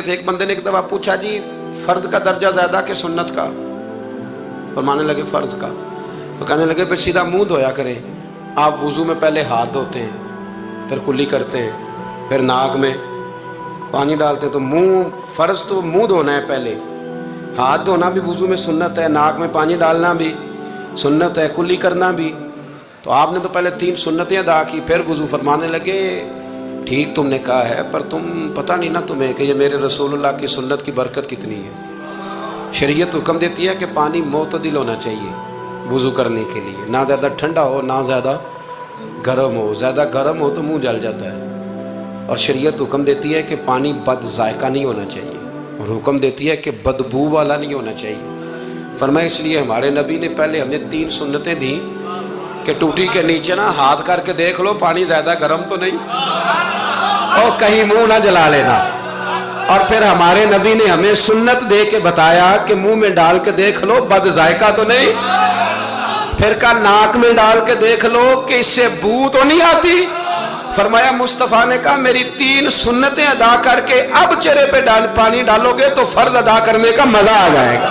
एक बंदे ने एक दफा पूछा, जी फर्द का दर्जा ज्यादा कि सुन्नत का? फरमाने लगे फर्ज का। तो कहने लगे फिर सीधा मुंह धोया करें। आप वुजू में पहले हाथ धोते हैं, फिर कुल्ली करते हैं, फिर नाक में पानी डालते हैं। तो मुंह, फर्ज तो मुंह धोना है पहले, हाथ धोना भी वुजू में सुन्नत है, नाक में पानी डालना भी सुन्नत है, कुल्ली करना भी। तो आपने तो पहले 3 सुन्नतें अदा की, फिर वुजू। फरमाने लगे ठीक तुमने कहा है, पर तुम पता नहीं ना तुम्हें कि ये मेरे रसूलुल्लाह की सुन्नत की बरकत कितनी है। शरीयत हुक्म देती है कि पानी मोतदिल होना चाहिए वुजू करने के लिए, ना ज़्यादा ठंडा हो ना ज़्यादा गर्म हो। ज़्यादा गर्म हो तो मुंह जल जाता है। और शरीयत हुक्म देती है कि पानी बद जायका नहीं होना चाहिए, और हुक्म देती है कि बदबू वाला नहीं होना चाहिए। फरमाया इसलिए हमारे नबी ने पहले हमें 3 सुन्नतें दी कि टूटी के नीचे ना हाथ करके देख लो पानी ज़्यादा गर्म तो नहीं, और कहीं मुंह ना जला लेना। और फिर हमारे नबी ने हमें सुन्नत दे के बताया कि मुंह में डाल के देख लो बद जायका तो नहीं। फिर का नाक में डाल के देख लो कि इससे बू तो नहीं आती। फरमाया मुस्तफ़ा ने कहा मेरी 3 सुन्नतें अदा करके अब चेहरे पे पानी डालोगे तो फर्ज अदा करने का मजा आ जाएगा।